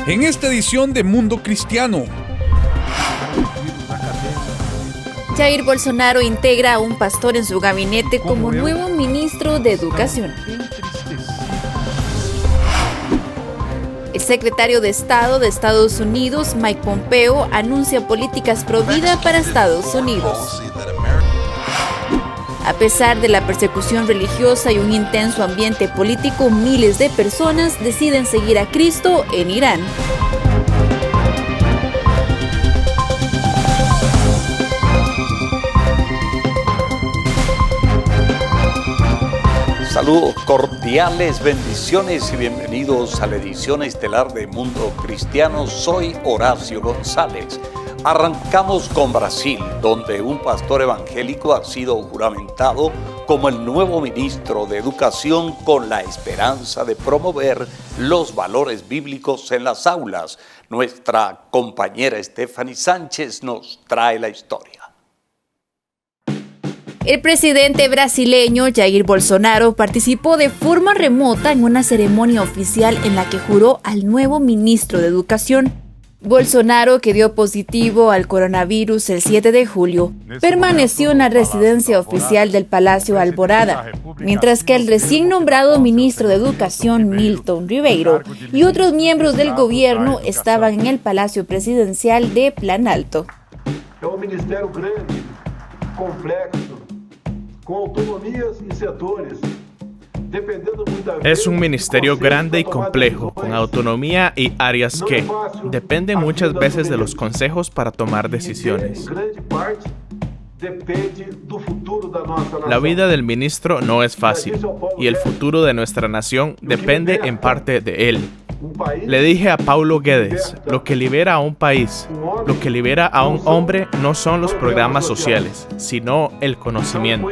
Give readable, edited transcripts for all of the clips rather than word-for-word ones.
en esta edición de Mundo Cristiano. Jair Bolsonaro integra a un pastor en su gabinete como nuevo ministro de Educación. El secretario de Estado de Estados Unidos, Mike Pompeo, anuncia políticas pro vida para Estados Unidos. A pesar de la persecución religiosa y un intenso ambiente político, miles de personas deciden seguir a Cristo en Irán. Saludos cordiales, bendiciones y bienvenidos a la edición estelar de Mundo Cristiano. Soy Horacio González. Arrancamos con Brasil, donde un pastor evangélico ha sido juramentado como el nuevo ministro de Educación con la esperanza de promover los valores bíblicos en las aulas. Nuestra compañera Stephanie Sánchez nos trae la historia. El presidente brasileño Jair Bolsonaro participó de forma remota en una ceremonia oficial en la que juró al nuevo ministro de Educación. Bolsonaro, que dio positivo al coronavirus el 7 de julio, permaneció en la residencia oficial del Palacio Alvorada, mientras que el recién nombrado ministro de Educación, Milton Ribeiro, y otros miembros del gobierno estaban en el Palacio Presidencial de Planalto. Es un ministerio grande, complexo, con autonomías y sectores. Es un ministerio grande y complejo, con autonomía y áreas que dependen muchas veces de los consejos para tomar decisiones. La vida del ministro no es fácil, y el futuro de nuestra nación depende en parte de él. Le dije a Paulo Guedes, lo que libera a un país, lo que libera a un hombre no son los programas sociales, sino el conocimiento.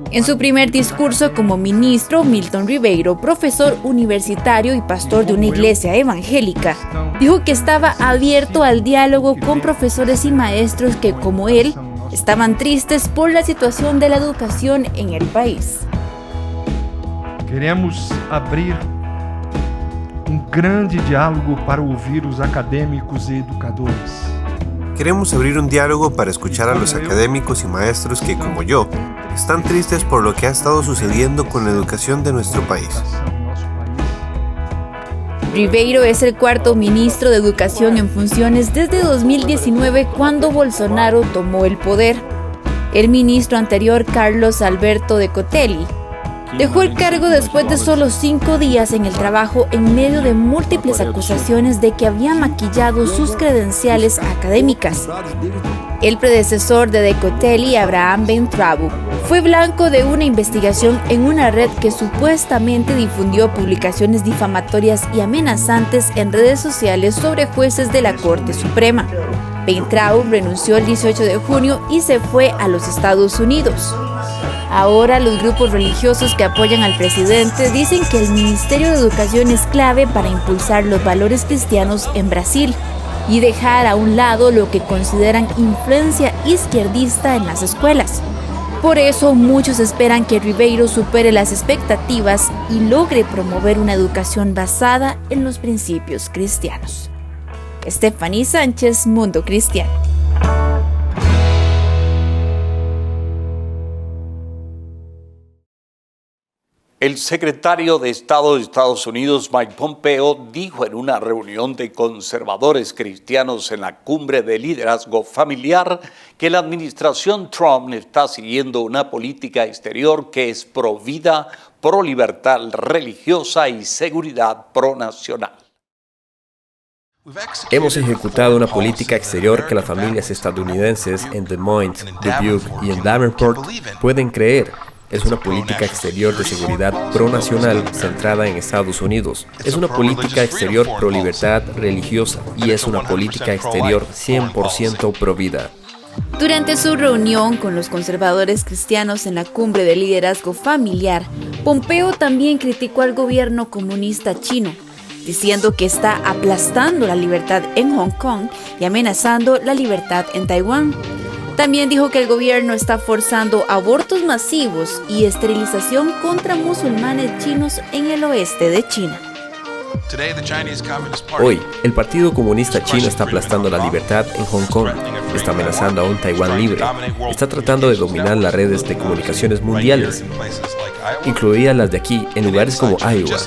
En su primer discurso como ministro, Milton Ribeiro, profesor universitario y pastor de una iglesia evangélica, dijo que estaba abierto al diálogo con profesores y maestros que, como él, estaban tristes por la situación de la educación en el país. Queremos abrir grande diálogo para ouvir os acadêmicos e educadores. Queremos abrir un diálogo para escuchar a los académicos y maestros que, como yo, están tristes por lo que ha estado sucediendo con la educación de nuestro país. Ribeiro es el cuarto ministro de Educación en funciones desde 2019, cuando Bolsonaro tomó el poder. El ministro anterior, Carlos Alberto Decotelli, dejó el cargo después de solo 5 días en el trabajo en medio de múltiples acusaciones de que había maquillado sus credenciales académicas. El predecesor de Decotelli, Abraham Weintraub, fue blanco de una investigación en una red que supuestamente difundió publicaciones difamatorias y amenazantes en redes sociales sobre jueces de la Corte Suprema. Weintraub renunció el 18 de junio y se fue a los Estados Unidos. Ahora los grupos religiosos que apoyan al presidente dicen que el Ministerio de Educación es clave para impulsar los valores cristianos en Brasil y dejar a un lado lo que consideran influencia izquierdista en las escuelas. Por eso muchos esperan que Ribeiro supere las expectativas y logre promover una educación basada en los principios cristianos. Stephanie Sánchez, Mundo Cristiano. El secretario de Estado de Estados Unidos, Mike Pompeo, dijo en una reunión de conservadores cristianos en la cumbre de liderazgo familiar que la administración Trump está siguiendo una política exterior que es pro vida, pro libertad religiosa y seguridad pro nacional. Hemos ejecutado una política exterior que las familias estadounidenses en Des Moines, Dubuque y en Davenport pueden creer. Es una política exterior de seguridad pro-nacional centrada en Estados Unidos. Es una política exterior pro-libertad religiosa y es una política exterior 100% pro-vida. Durante su reunión con los conservadores cristianos en la cumbre de liderazgo familiar, Pompeo también criticó al gobierno comunista chino, diciendo que está aplastando la libertad en Hong Kong y amenazando la libertad en Taiwán. También dijo que el gobierno está forzando abortos masivos y esterilización contra musulmanes chinos en el oeste de China. Hoy, el Partido Comunista Chino está aplastando la libertad en Hong Kong, está amenazando a un Taiwán libre, está tratando de dominar las redes de comunicaciones mundiales, incluidas las de aquí, en lugares como Iowa.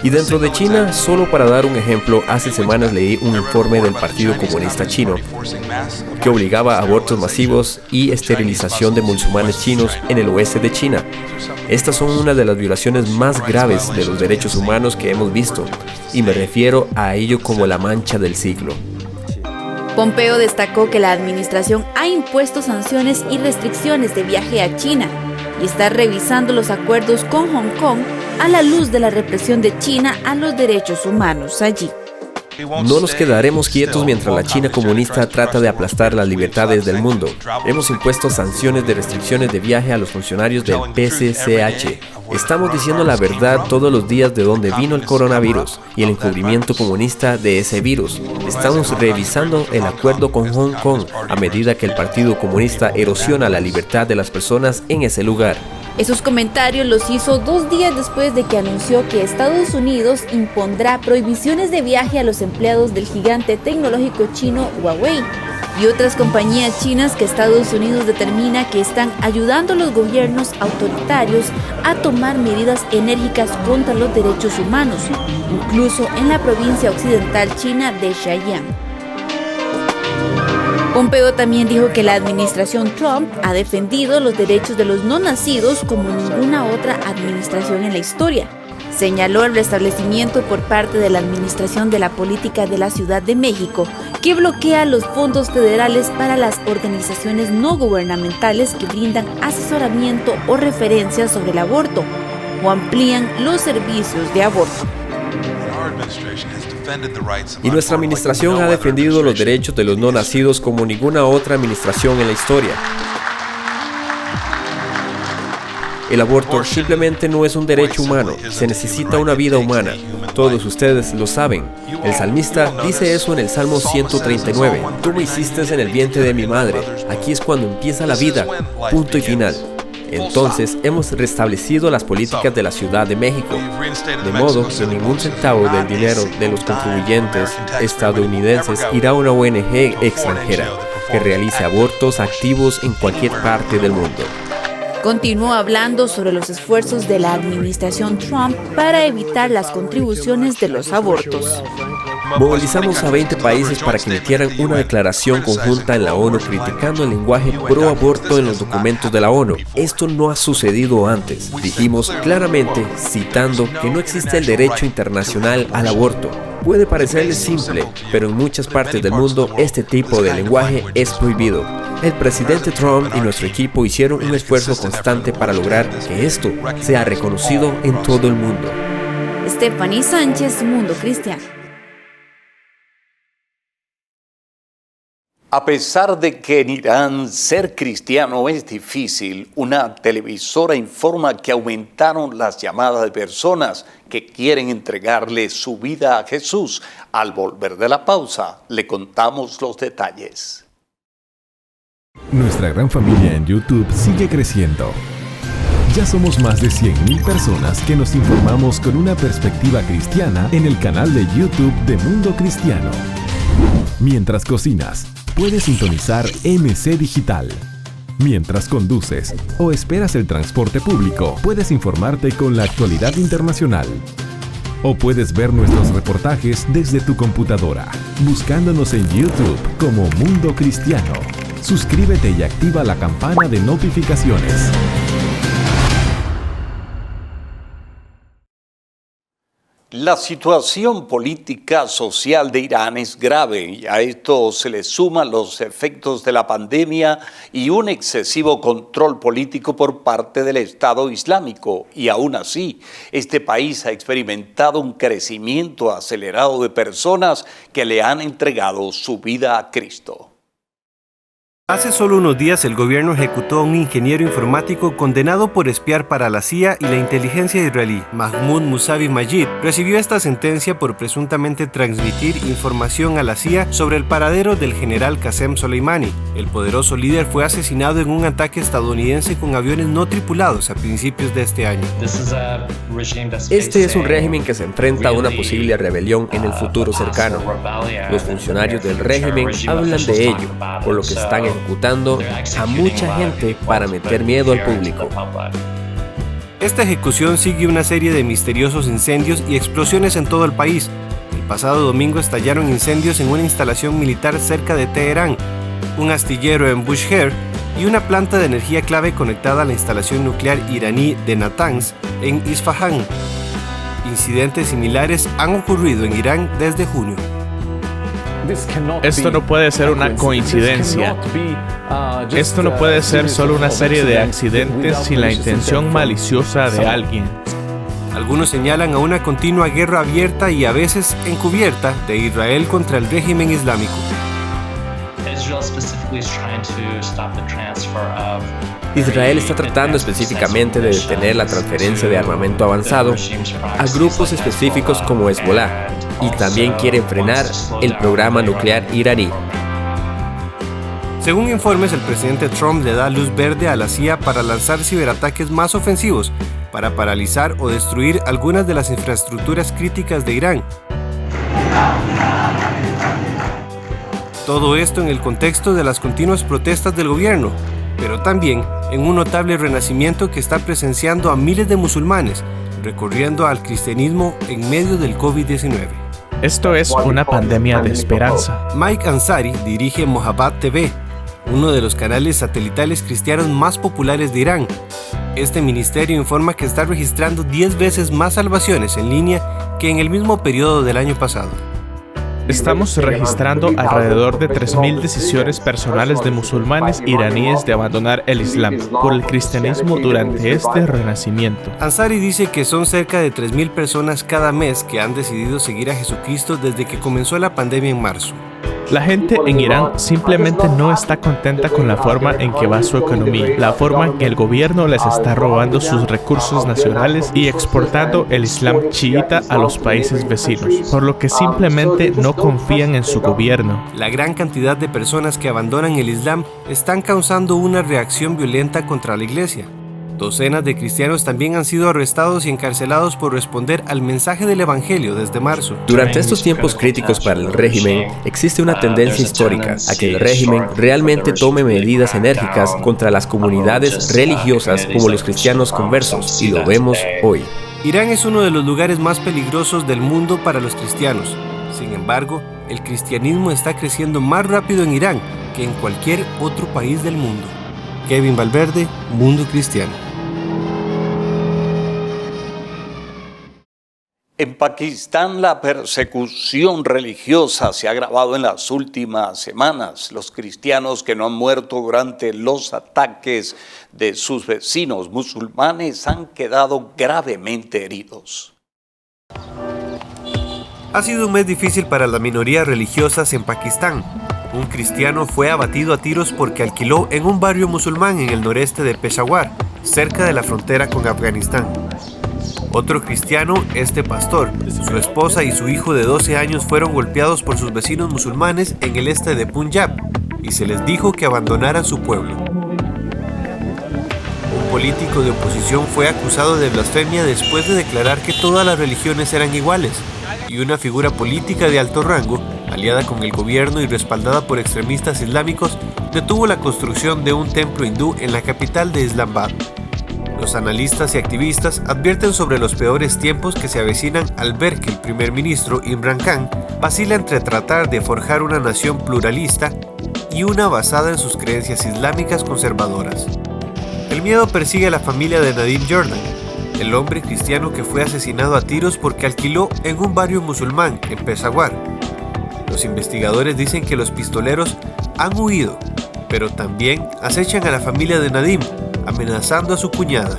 Y dentro de China, solo para dar un ejemplo, hace semanas leí un informe del Partido Comunista Chino que obligaba a abortos masivos y esterilización de musulmanes chinos en el oeste de China. Estas son una de las violaciones más graves de los derechos humanos que hemos visto, y me refiero a ello como la mancha del siglo. Pompeo destacó que la administración ha impuesto sanciones y restricciones de viaje a China y está revisando los acuerdos con Hong Kong a la luz de la represión de China a los derechos humanos allí. No nos quedaremos quietos mientras la China comunista trata de aplastar las libertades del mundo. Hemos impuesto sanciones de restricciones de viaje a los funcionarios del PCCH. Estamos diciendo la verdad todos los días de dónde vino el coronavirus y el encubrimiento comunista de ese virus. Estamos revisando el acuerdo con Hong Kong a medida que el Partido Comunista erosiona la libertad de las personas en ese lugar. Esos comentarios los hizo 2 días después de que anunció que Estados Unidos impondrá prohibiciones de viaje a los empleados del gigante tecnológico chino Huawei y otras compañías chinas que Estados Unidos determina que están ayudando a los gobiernos autoritarios a tomar medidas enérgicas contra los derechos humanos, incluso en la provincia occidental china de Zhejiang. Pompeo también dijo que la administración Trump ha defendido los derechos de los no nacidos como ninguna otra administración en la historia. Señaló el restablecimiento por parte de la Administración de la Política de la Ciudad de México, que bloquea los fondos federales para las organizaciones no gubernamentales que brindan asesoramiento o referencias sobre el aborto o amplían los servicios de aborto. Y nuestra administración ha defendido los derechos de los no nacidos como ninguna otra administración en la historia. El aborto simplemente no es un derecho humano, se necesita una vida humana. Todos ustedes lo saben. El salmista dice eso en el Salmo 139. Tú me hiciste en el vientre de mi madre. Aquí es cuando empieza la vida. Punto y final. Entonces, hemos restablecido las políticas de la Ciudad de México, de modo que ningún centavo del dinero de los contribuyentes estadounidenses irá a una ONG extranjera que realice abortos activos en cualquier parte del mundo. Continuó hablando sobre los esfuerzos de la administración Trump para evitar las contribuciones de los abortos. Movilizamos a 20 países para que emitieran una declaración conjunta en la ONU criticando el lenguaje pro-aborto en los documentos de la ONU. Esto no ha sucedido antes. Dijimos claramente, citando, que no existe el derecho internacional al aborto. Puede parecerles simple, pero en muchas partes del mundo este tipo de lenguaje es prohibido. El presidente Trump y nuestro equipo hicieron un esfuerzo constante para lograr que esto sea reconocido en todo el mundo. Stephanie Sánchez, Mundo Cristiano. A pesar de que en Irán ser cristiano es difícil, una televisora informa que aumentaron las llamadas de personas que quieren entregarle su vida a Jesús. Al volver de la pausa, le contamos los detalles. Nuestra gran familia en YouTube sigue creciendo. Ya somos más de 100,000 personas que nos informamos con una perspectiva cristiana en el canal de YouTube de Mundo Cristiano. Mientras cocinas, puedes sintonizar MC Digital. Mientras conduces o esperas el transporte público, puedes informarte con la actualidad internacional. O puedes ver nuestros reportajes desde tu computadora, buscándonos en YouTube como Mundo Cristiano. Suscríbete y activa la campana de notificaciones. La situación política social de Irán es grave y a esto se le suman los efectos de la pandemia y un excesivo control político por parte del Estado Islámico. Y aún así, este país ha experimentado un crecimiento acelerado de personas que le han entregado su vida a Cristo. Hace solo unos días el gobierno ejecutó a un ingeniero informático condenado por espiar para la CIA y la inteligencia israelí. Mahmoud Musavi Majid recibió esta sentencia por presuntamente transmitir información a la CIA sobre el paradero del general Qasem Soleimani. El poderoso líder fue asesinado en un ataque estadounidense con aviones no tripulados a principios de este año. Este es un régimen que se enfrenta a una posible rebelión en el futuro cercano. Los funcionarios del régimen hablan de ello, por lo que están ejecutando a mucha gente para meter miedo al público. Esta ejecución sigue una serie de misteriosos incendios y explosiones en todo el país. El pasado domingo estallaron incendios en una instalación militar cerca de Teherán, un astillero en Bushehr y una planta de energía clave conectada a la instalación nuclear iraní de Natanz en Isfahán. Incidentes similares han ocurrido en Irán desde junio. Esto no puede ser una coincidencia. Esto no puede ser solo una serie de accidentes sin la intención maliciosa de alguien. Algunos señalan a una continua guerra abierta y a veces encubierta de Israel contra el régimen islámico. Israel está tratando específicamente de detener la transferencia de armamento avanzado a grupos específicos como Hezbollah y también quieren frenar el programa nuclear iraní. Según informes, el presidente Trump le da luz verde a la CIA para lanzar ciberataques más ofensivos, para paralizar o destruir algunas de las infraestructuras críticas de Irán. Todo esto en el contexto de las continuas protestas del gobierno, pero también en un notable renacimiento que está presenciando a miles de musulmanes recorriendo al cristianismo en medio del COVID-19. Esto es una pandemia de esperanza. Mike Ansari dirige Mohabbat TV, uno de los canales satelitales cristianos más populares de Irán. Este ministerio informa que está registrando 10 veces más salvaciones en línea que en el mismo periodo del año pasado. Estamos registrando alrededor de 3.000 decisiones personales de musulmanes iraníes de abandonar el Islam por el cristianismo durante este renacimiento. Ansari dice que son cerca de 3.000 personas cada mes que han decidido seguir a Jesucristo desde que comenzó la pandemia en marzo. La gente en Irán simplemente no está contenta con la forma en que va su economía, la forma en que el gobierno les está robando sus recursos nacionales y exportando el Islam chiita a los países vecinos, por lo que simplemente no confían en su gobierno. La gran cantidad de personas que abandonan el Islam están causando una reacción violenta contra la iglesia. Docenas de cristianos también han sido arrestados y encarcelados por responder al mensaje del Evangelio desde marzo. Durante estos tiempos críticos para el régimen, existe una tendencia histórica a que el régimen realmente tome medidas enérgicas contra las comunidades religiosas como los cristianos conversos, y lo vemos hoy. Irán es uno de los lugares más peligrosos del mundo para los cristianos. Sin embargo, el cristianismo está creciendo más rápido en Irán que en cualquier otro país del mundo. Kevin Valverde, Mundo Cristiano. En Pakistán, la persecución religiosa se ha agravado en las últimas semanas. Los cristianos que no han muerto durante los ataques de sus vecinos musulmanes han quedado gravemente heridos. Ha sido un mes difícil para las minorías religiosas en Pakistán. Un cristiano fue abatido a tiros porque alquiló en un barrio musulmán en el noreste de Peshawar, cerca de la frontera con Afganistán. Otro cristiano, pastor, su esposa y su hijo de 12 años fueron golpeados por sus vecinos musulmanes en el este de Punjab y se les dijo que abandonaran su pueblo. Un político de oposición fue acusado de blasfemia después de declarar que todas las religiones eran iguales, y una figura política de alto rango, aliada con el gobierno y respaldada por extremistas islámicos, detuvo la construcción de un templo hindú en la capital de Islamabad. Los analistas y activistas advierten sobre los peores tiempos que se avecinan al ver que el primer ministro Imran Khan vacila entre tratar de forjar una nación pluralista y una basada en sus creencias islámicas conservadoras. El miedo persigue a la familia de Nadim Jordan, el hombre cristiano que fue asesinado a tiros porque alquiló en un barrio musulmán en Peshawar. Los investigadores dicen que los pistoleros han huido, pero también acechan a la familia de Nadim, amenazando a su cuñada.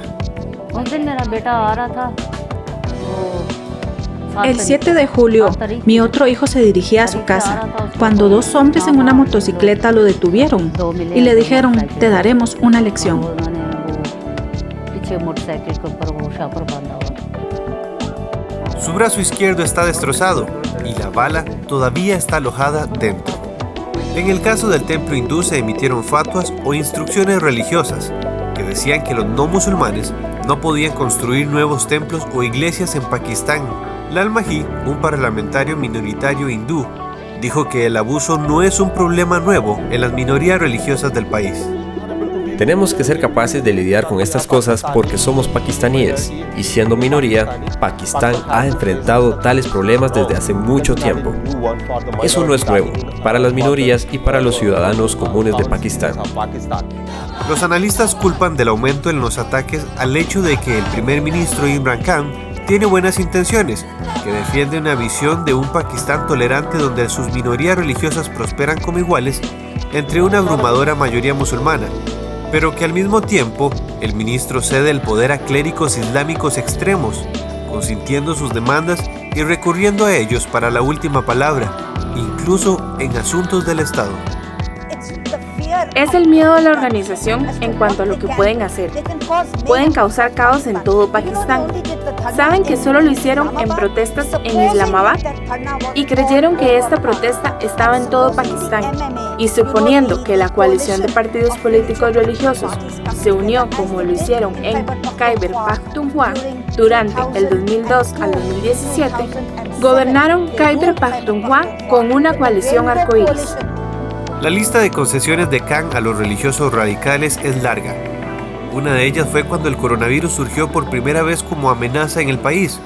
El 7 de julio, mi otro hijo se dirigía a su casa cuando 2 hombres en una motocicleta lo detuvieron y le dijeron: te daremos una lección. Su brazo izquierdo está destrozado y la bala todavía está alojada dentro. En el caso del templo hindú se emitieron fatuas o instrucciones religiosas que decían que los no musulmanes no podían construir nuevos templos o iglesias en Pakistán. Lal Mahi, un parlamentario minoritario hindú, dijo que el abuso no es un problema nuevo en las minorías religiosas del país. Tenemos que ser capaces de lidiar con estas cosas porque somos pakistaníes y siendo minoría, Pakistán ha enfrentado tales problemas desde hace mucho tiempo. Eso no es nuevo para las minorías y para los ciudadanos comunes de Pakistán. Los analistas culpan del aumento en los ataques al hecho de que el primer ministro Imran Khan tiene buenas intenciones, que defiende una visión de un Pakistán tolerante donde sus minorías religiosas prosperan como iguales entre una abrumadora mayoría musulmana, pero que al mismo tiempo el ministro cede el poder a clérigos islámicos extremos, consintiendo sus demandas y recurriendo a ellos para la última palabra, incluso en asuntos del Estado. Es el miedo de la organización en cuanto a lo que pueden hacer. Pueden causar caos en todo Pakistán. Saben que solo lo hicieron en protestas en Islamabad y creyeron que esta protesta estaba en todo Pakistán. Y suponiendo que la coalición de partidos políticos religiosos se unió como lo hicieron en Khyber Pakhtunkhwa durante el 2002 al 2017, gobernaron Khyber Pakhtunkhwa con una coalición arcoíris. La lista de concesiones de Khan a los religiosos radicales es larga. Una de ellas fue cuando el coronavirus surgió por primera vez como amenaza en el país.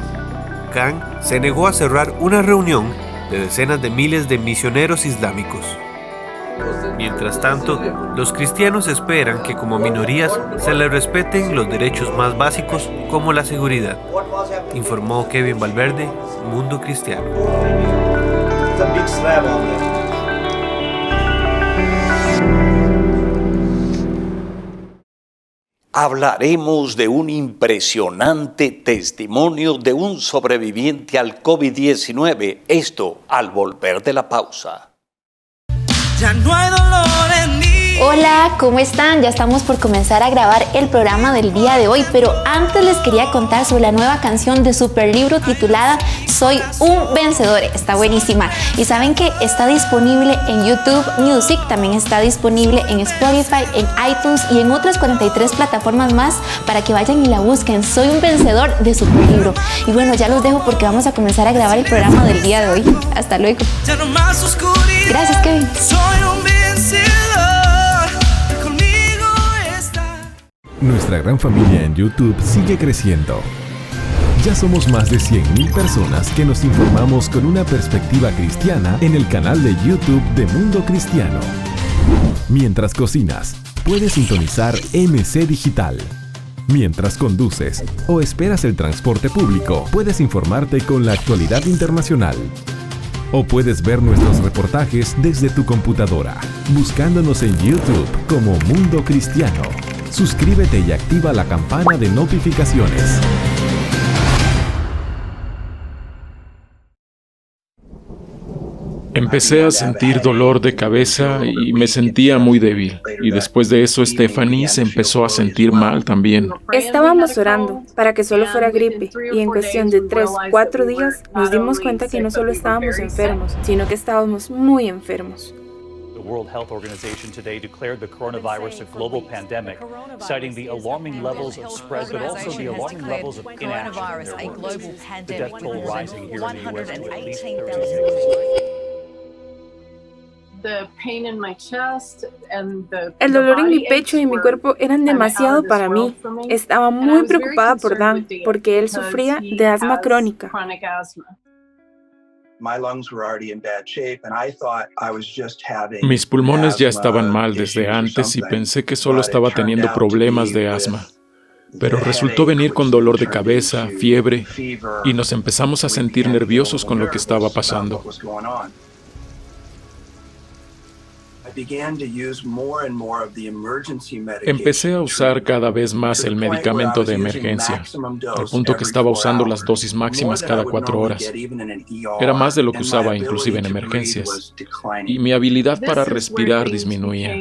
Khan se negó a cerrar una reunión de decenas de miles de misioneros islámicos. Mientras tanto, los cristianos esperan que como minorías se les respeten los derechos más básicos como la seguridad, informó Kevin Valverde, Mundo Cristiano. Hablaremos de un impresionante testimonio de un sobreviviente al COVID-19. Esto al volver de la pausa. Ya no hay dolor en mí. Hola, ¿cómo están? Ya estamos por comenzar a grabar el programa del día de hoy, pero antes les quería contar sobre la nueva canción de Superlibro titulada Soy un Vencedor. Está buenísima. Y saben que está disponible en YouTube Music, también está disponible en Spotify, en iTunes y en otras 43 plataformas más para que vayan y la busquen. Soy un Vencedor de Superlibro. Y bueno, ya los dejo porque vamos a comenzar a grabar el programa del día de hoy. Hasta luego. Ya no más oscuridad. Gracias, Kevin. Soy un vencedor. Nuestra gran familia en YouTube sigue creciendo. Ya somos más de 100.000 personas que nos informamos con una perspectiva cristiana en el canal de YouTube de Mundo Cristiano. Mientras cocinas, puedes sintonizar MC Digital. Mientras conduces o esperas el transporte público, puedes informarte con la actualidad internacional. O puedes ver nuestros reportajes desde tu computadora, buscándonos en YouTube como Mundo Cristiano. Suscríbete y activa la campana de notificaciones. Empecé a sentir dolor de cabeza y me sentía muy débil. Y después de eso, Stephanie se empezó a sentir mal también. Estábamos orando para que solo fuera gripe y en cuestión de 3-4 días nos dimos cuenta que no solo estábamos enfermos, sino que estábamos muy enfermos. The World Health Organization today declared the coronavirus a global pandemic, citing the alarming levels of spread, but also the alarming levels of inaction in their work. The death toll rising here in the U.S. to at least 30. El dolor en mi pecho y mi cuerpo eran demasiado para mí. Estaba muy preocupada por Dan, porque él sufría de asma crónica. Mis pulmones ya estaban mal desde antes y pensé que solo estaba teniendo problemas de asma. Pero resultó venir con dolor de cabeza, fiebre, y nos empezamos a sentir nerviosos con lo que estaba pasando. Empecé a usar cada vez más el medicamento de emergencia, al punto que estaba usando las dosis máximas cada 4 horas. Era más de lo que usaba inclusive en emergencias, y mi habilidad para respirar disminuía.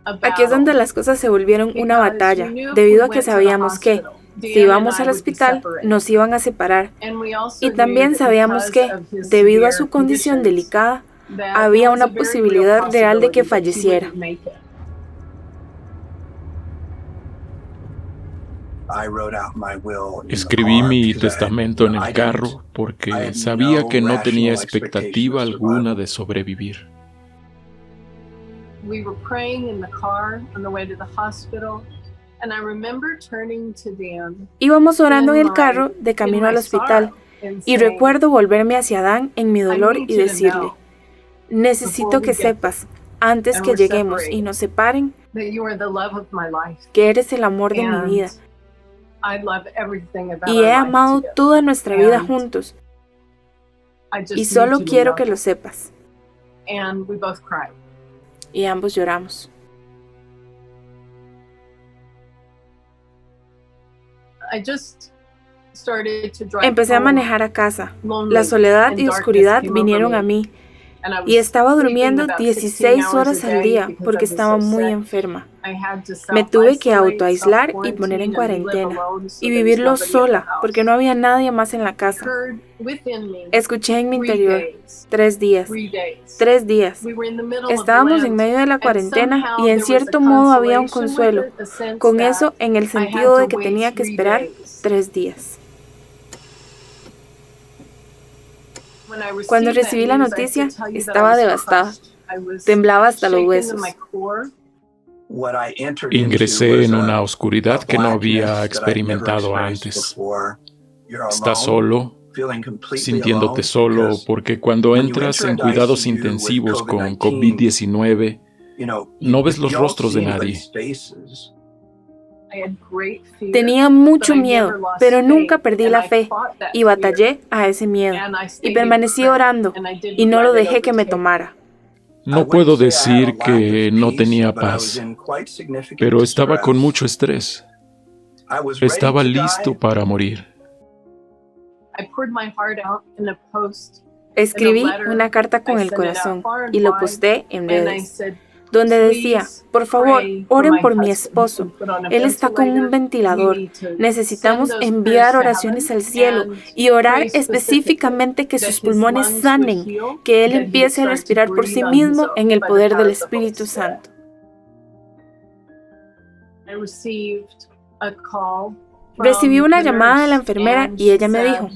Aquí es donde las cosas se volvieron una batalla, debido a que sabíamos que, si íbamos al hospital, nos iban a separar. Y también sabíamos que, debido a su condición delicada, había una posibilidad real de que falleciera. Escribí mi testamento en el carro porque sabía que no tenía expectativa alguna de sobrevivir. Íbamos orando en el carro de camino al hospital y recuerdo volverme hacia Dan en mi dolor y decirle: necesito que sepas, antes que lleguemos y nos separen, que eres el amor de mi vida. Y he amado toda nuestra vida juntos. Y solo quiero que lo sepas. Y ambos lloramos. Empecé a manejar a casa. La soledad y oscuridad vinieron a mí. Y estaba durmiendo 16 horas al día porque estaba muy enferma. Me tuve que autoaislar y poner en cuarentena y vivirlo sola porque no había nadie más en la casa. Escuché en mi interior: 3 días. 3 días. Estábamos en medio de la cuarentena y en cierto modo había un consuelo con eso, en el sentido de que tenía que esperar 3 días. Cuando recibí la noticia, estaba devastada. Temblaba hasta los huesos. Ingresé en una oscuridad que no había experimentado antes. Estás solo, sintiéndote solo, porque cuando entras en cuidados intensivos con COVID-19, no ves los rostros de nadie. Tenía mucho miedo, pero nunca perdí la fe y batallé a ese miedo y permanecí orando y no lo dejé que me tomara. No puedo decir que no tenía paz, pero estaba con mucho estrés. Estaba listo para morir. Escribí una carta con el corazón y lo posté en redes, donde decía: por favor, oren por mi esposo. Él está con un ventilador. Necesitamos enviar oraciones al cielo y orar específicamente que sus pulmones sanen, que él empiece a respirar por sí mismo en el poder del Espíritu Santo. Recibí una llamada de la enfermera y ella me dijo: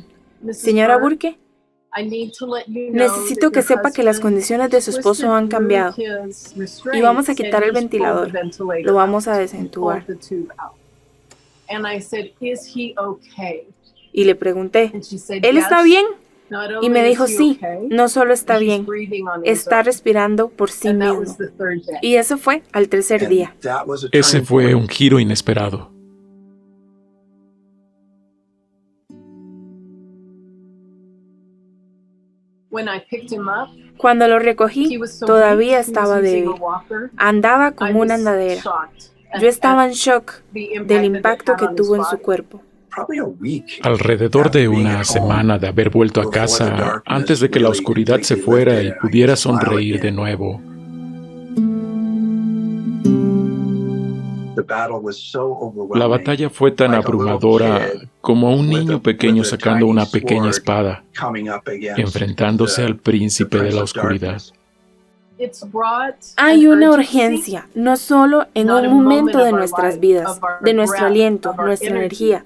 señora Burke, necesito que sepa que las condiciones de su esposo han cambiado y vamos a quitar el ventilador, lo vamos a desentubar. Y le pregunté: ¿él está bien? Y me dijo: sí, no solo está bien, está respirando por sí mismo. Y eso fue al 3er día. Ese fue un giro inesperado. Cuando lo recogí, todavía estaba débil. Andaba como una andadera. Yo estaba en shock del impacto que tuvo en su cuerpo. Alrededor de una semana de haber vuelto a casa, antes de que la oscuridad se fuera y pudiera sonreír de nuevo, la batalla fue tan abrumadora como un niño pequeño sacando una pequeña espada, enfrentándose al príncipe de la oscuridad. Hay una urgencia, no solo en un momento de nuestras vidas, de nuestro aliento, nuestra energía,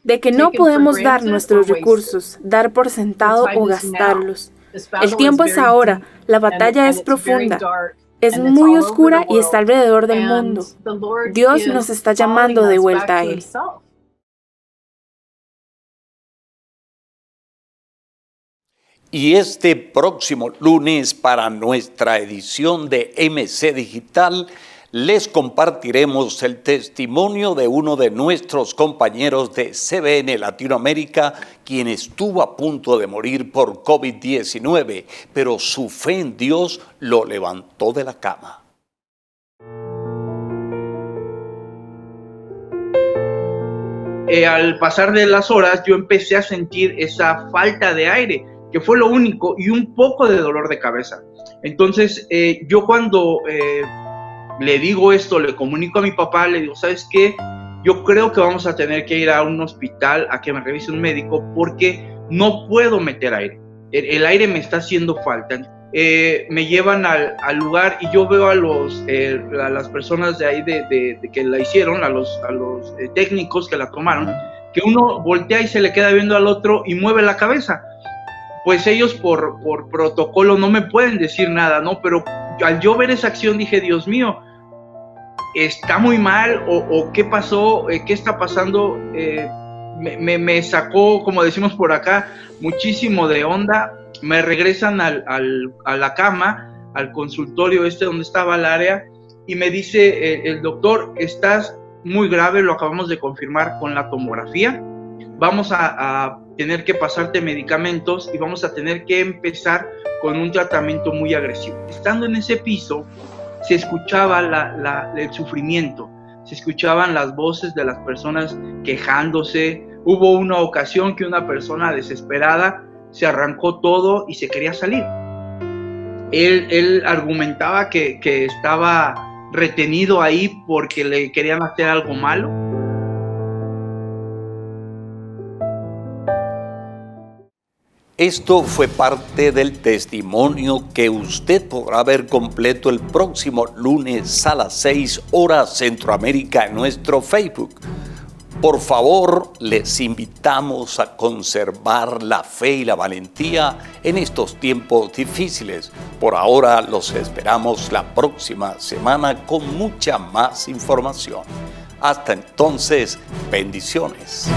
de que no podemos dar nuestros recursos, dar por sentado o gastarlos. El tiempo es ahora, la batalla es profunda. Es muy oscura y está alrededor del mundo. Dios nos está llamando de vuelta a Él. Y este próximo lunes, para nuestra edición de MC Digital, les compartiremos el testimonio de uno de nuestros compañeros de CBN Latinoamérica, quien estuvo a punto de morir por COVID-19, pero su fe en Dios lo levantó de la cama. Al pasar de las horas, yo empecé a sentir esa falta de aire, que fue lo único, y un poco de dolor de cabeza. Entonces, yo cuando le digo esto, le comunico a mi papá, le digo, ¿sabes qué? Yo creo que vamos a tener que ir a un hospital a que me revise un médico porque no puedo meter aire. El aire me está haciendo falta. Me llevan al lugar y yo veo a las personas de ahí de que la hicieron, a los técnicos que la tomaron, que uno voltea y se le queda viendo al otro y mueve la cabeza. Pues ellos por protocolo no me pueden decir nada, ¿no? Pero al yo ver esa acción dije, Dios mío, ¿está muy mal? ¿O qué pasó? ¿Qué está pasando? Me sacó, como decimos por acá, muchísimo de onda. Me regresan a la cama, al consultorio donde estaba el área, y me dice el doctor, estás muy grave, lo acabamos de confirmar con la tomografía, vamos a tener que pasarte medicamentos y vamos a tener que empezar con un tratamiento muy agresivo. Estando en ese piso, se escuchaba el sufrimiento, se escuchaban las voces de las personas quejándose. Hubo una ocasión que una persona desesperada se arrancó todo y se quería salir. Él argumentaba que estaba retenido ahí porque le querían hacer algo malo. Esto fue parte del testimonio que usted podrá ver completo el próximo lunes a las 6 horas Centroamérica en nuestro Facebook. Por favor, les invitamos a conservar la fe y la valentía en estos tiempos difíciles. Por ahora los esperamos la próxima semana con mucha más información. Hasta entonces, bendiciones.